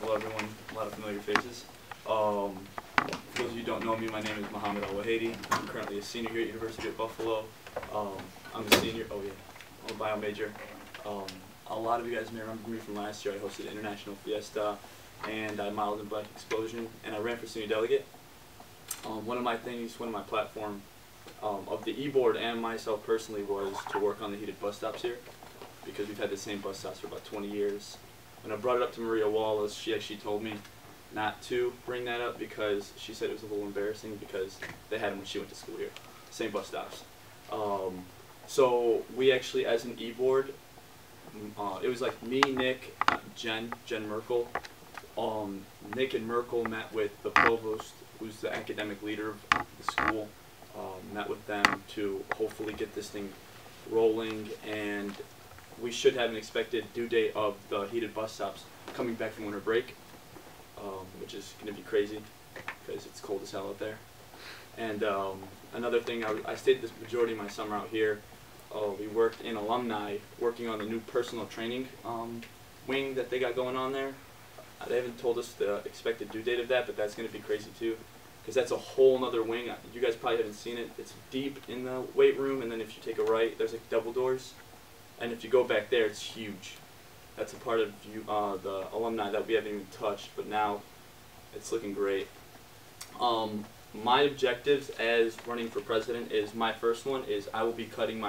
Hello everyone, a lot of familiar faces. For those of you who don't know me, my name is Mohammad Alwahaidy. I'm currently a senior here at University of Buffalo. I'm a senior, I'm a bio major. A lot of you guys may remember me from last year. I hosted International Fiesta and I modeled in Black Explosion and I ran for senior delegate. One of my platform of the e-board and myself personally was to work on the heated bus stops here, because we've had the same bus stops for about 20 years. When I brought it up to Maria Wallace, she actually told me not to bring that up because she said it was a little embarrassing because they had them when she went to school here. Same bus stops. So we actually, as an e-board, it was like me, Nick, Jen Merkel. Nick and Merkel met with the provost, who's the academic leader of the school, met with them to hopefully get this thing rolling, and we should have an expected due date of the heated bus stops coming back from winter break, which is going to be crazy because it's cold as hell out there. And another thing, I stayed the majority of my summer out here. We worked in alumni, working on the new personal training wing that they got going on there. They haven't told us the expected due date of that, but that's going to be crazy too, because that's a whole nother wing. You guys probably haven't seen it. It's deep in the weight room, and then if you take a right, there's like double doors. And if you go back there, it's huge. That's a part of the alumni that we haven't even touched, but now it's looking great. My objectives as running for president is, my first one is I will be cutting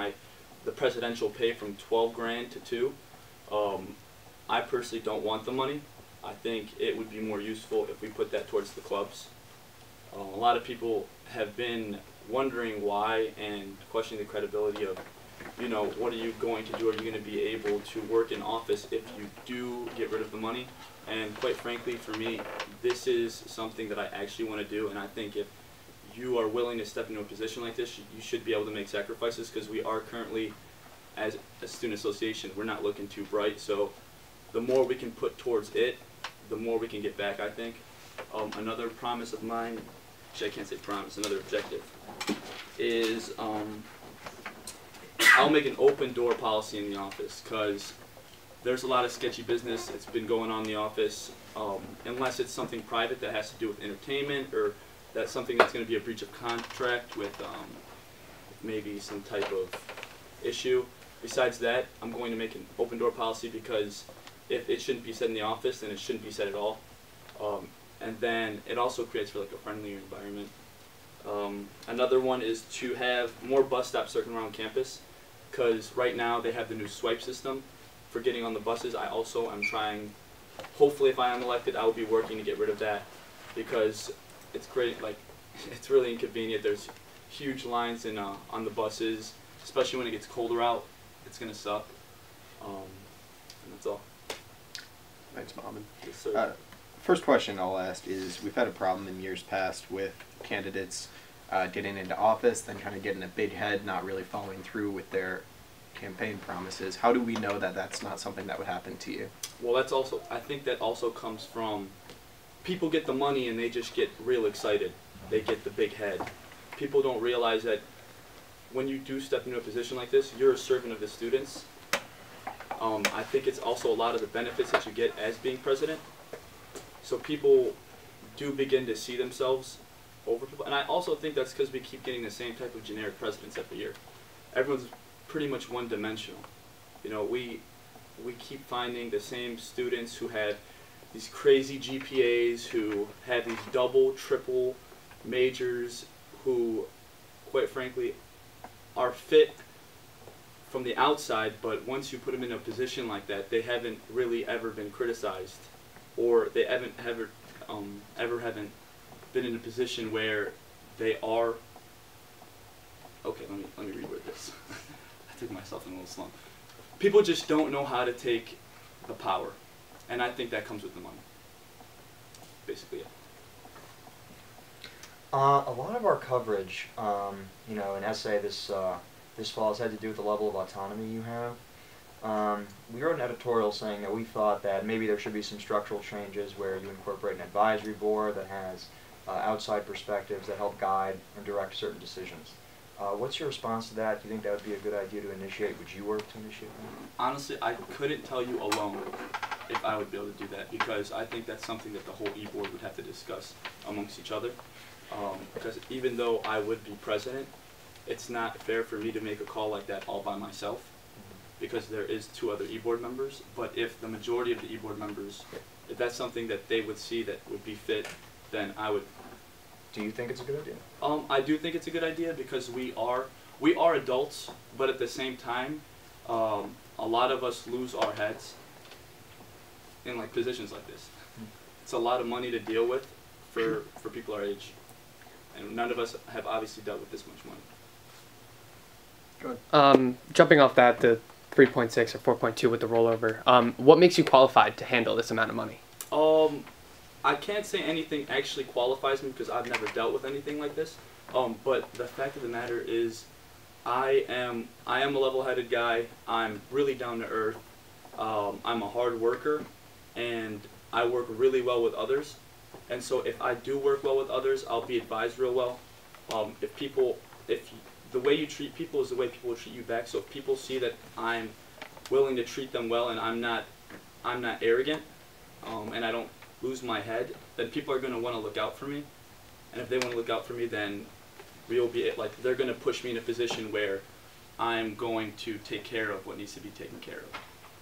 the presidential pay from 12 grand to 2. I personally don't want the money. I think it would be more useful if we put that towards the clubs. A lot of people have been wondering why and questioning the credibility of, you know, what are you going to do? Are you going to be able to work in office if you do get rid of the money? And quite frankly, for me, this is something that I actually want to do, and I think if you are willing to step into a position like this, you should be able to make sacrifices, because we are currently, as a student association, we're not looking too bright. So the more we can put towards it, the more we can get back, I think. Another promise of mine, actually I can't say promise, another objective, is I'll make an open door policy in the office, because there's a lot of sketchy business that's been going on in the office, unless it's something private that has to do with entertainment, or that's something that's going to be a breach of contract with maybe some type of issue. Besides that, I'm going to make an open door policy, because if it shouldn't be said in the office, then it shouldn't be said at all. And then it also creates for like a friendlier environment. Another one is to have more bus stops circling around campus, because right now they have the new swipe system for getting on the buses. I also am trying, hopefully if I am elected, I will be working to get rid of that, because it's great, like, it's really inconvenient. There's huge lines in, on the buses, especially when it gets colder out. It's going to suck. And that's all. Thanks, Mohammad. Yes, sir. First question I'll ask is, we've had a problem in years past with candidates getting into office, then kind of getting a big head, not really following through with their campaign promises. How do we know that that's not something that would happen to you? Well, that's also, I think that also comes from, people get the money and they just get real excited. They get the big head. People don't realize that when you do step into a position like this, you're a servant of the students. I think it's also a lot of the benefits that you get as being president. So people do begin to see themselves over people. And I also think that's because we keep getting the same type of generic presidents every year. Everyone's pretty much one-dimensional. You know, we keep finding the same students who have these crazy GPAs, who have these double, triple majors, who, quite frankly, are fit from the outside, but once you put them in a position like that, they haven't really ever been criticized, or they haven't ever haven't been in a position where they are. Okay, let me reword this. I took myself in a little slump. People just don't know how to take the power, and I think that comes with the money. Basically, it. A lot of our coverage, you know, an essay this fall has had to do with the level of autonomy you have. We wrote an editorial saying that we thought that maybe there should be some structural changes where you incorporate an advisory board that has outside perspectives that help guide and direct certain decisions. What's your response to that? Do you think that would be a good idea to initiate? Would you work to initiate that? Honestly, I couldn't tell you alone if I would be able to do that, because I think that's something that the whole e-board would have to discuss amongst each other. Because even though I would be president, it's not fair for me to make a call like that all by myself, because there is 2 other e-board members. But if the majority of the e-board members, if that's something that they would see that would be fit, then I would. Do you think it's a good idea? I do think it's a good idea, because we are adults, but at the same time, a lot of us lose our heads in like positions like this. It's a lot of money to deal with for people our age, and none of us have obviously dealt with this much money. Go ahead. Jumping off that, the 3.6 or 4.2 with the rollover, what makes you qualified to handle this amount of money? I can't say anything actually qualifies me, because I've never dealt with anything like this. But the fact of the matter is, I am a level-headed guy. I'm really down to earth. I'm a hard worker, and I work really well with others. And so if I do work well with others, I'll be advised real well. The way you treat people is the way people will treat you back. So if people see that I'm willing to treat them well, and I'm not arrogant, and I don't lose my head, then people are going to want to look out for me. And if they want to look out for me, then they're going to push me in a position where I'm going to take care of what needs to be taken care of,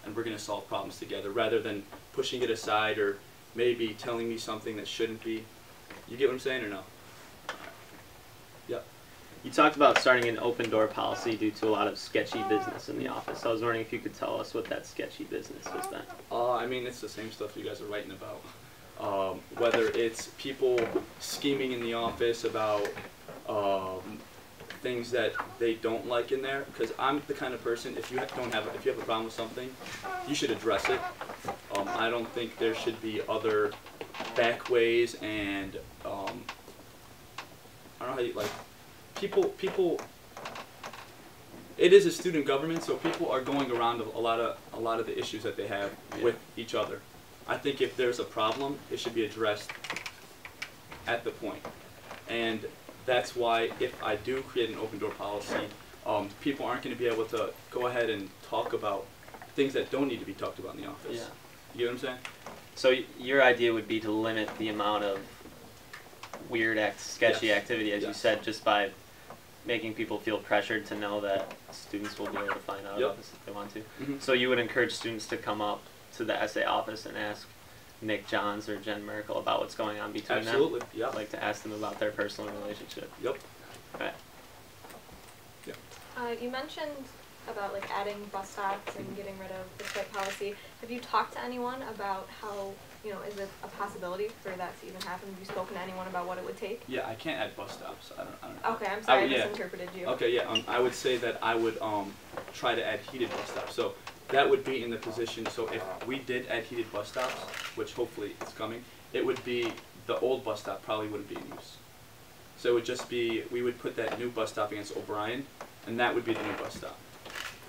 and we're going to solve problems together, rather than pushing it aside or maybe telling me something that shouldn't be. You get what I'm saying, or no? Yeah. You talked about starting an open door policy due to a lot of sketchy business in the office. I was wondering if you could tell us what that sketchy business has been. I mean, it's the same stuff you guys are writing about. Whether it's people scheming in the office about things that they don't like in there, because I'm the kind of person, if you have a problem with something, you should address it. I don't think there should be other back ways, and I don't know how you, like, people. It is a student government, so people are going around a lot of the issues that they have with each other. I think if there's a problem, it should be addressed at the point. And that's why if I do create an open door policy, people aren't going to be able to go ahead and talk about things that don't need to be talked about in the office. Yeah. You know what I'm saying? So your idea would be to limit the amount of weird, sketchy activity, as you said, just by making people feel pressured to know that students will be able to find out about this if they want to. Mm-hmm. So you would encourage students to come up to the SA office and ask Nick Johns or Jen Merkel about what's going on between them? Absolutely, yeah. Like to ask them about their personal relationship. Yep. Right. Yeah. You mentioned about like adding bus stops and getting rid of the swipe policy. Have you talked to anyone about how, is it a possibility for that to even happen? Have you spoken to anyone about what it would take? Yeah, I can't add bus stops. I don't know. Okay, I'm sorry, I misinterpreted you. Okay, yeah. I would say that I would try to add heated bus stops. So that would be in the position. So if we did add heated bus stops, which hopefully it's coming, it would be the old bus stop probably wouldn't be in use. So it would just be, we would put that new bus stop against O'Brien, and that would be the new bus stop.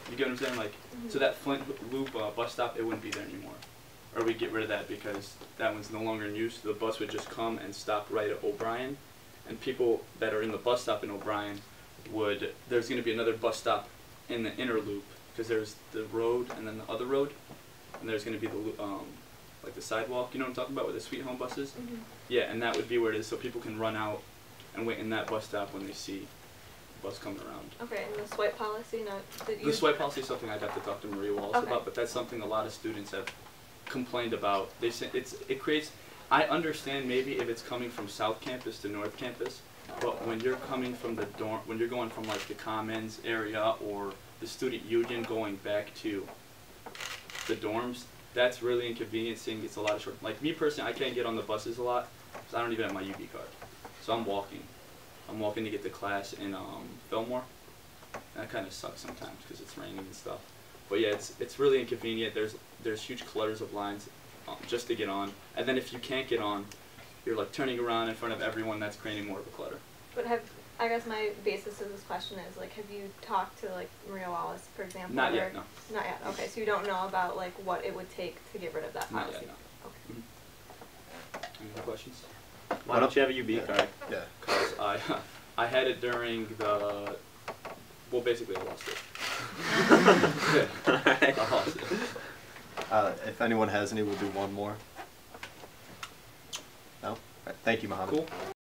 You get what I'm saying? Like, so that Flint Loop bus stop, it wouldn't be there anymore. Or we'd get rid of that because that one's no longer in use. The bus would just come and stop right at O'Brien. And people that are in the bus stop in O'Brien there's going to be another bus stop in the inner loop, because there's the road and then the other road. And there's going to be the, like the sidewalk, you know what I'm talking about, with the Sweet Home buses? Mm-hmm. Yeah, and that would be where it is, so people can run out and wait in that bus stop when they see the bus coming around. Okay, and the swipe policy, The swipe policy is something I'd have to talk to Maria Wallace about, but that's something a lot of students have complained about. They say it creates, I understand maybe if it's coming from South Campus to North Campus, but when you're coming from the dorm, when you're going from like the Commons area or the Student Union going back to the dorms, that's really inconveniencing. It's a lot of short, like me personally, I can't get on the buses a lot because I don't even have my UB card. So I'm walking. I'm walking to get to class in Fillmore. And that kind of sucks sometimes because it's raining and stuff. But yeah, it's really inconvenient. There's huge clutters of lines just to get on. And then if you can't get on, you're like turning around in front of everyone. That's creating more of a clutter. But I guess my basis of this question is, like, have you talked to, like, Maria Wallace, for example? Not yet, no. Not yet, okay. So you don't know about, like, what it would take to get rid of that policy? Not yet, no. Okay. Any other questions? Why don't you have a UB card? Yeah. Because I had it during the, well, basically I lost it. Yeah, I lost it. If anyone has any, we'll do one more. No? All right, thank you, Mohammed. Cool.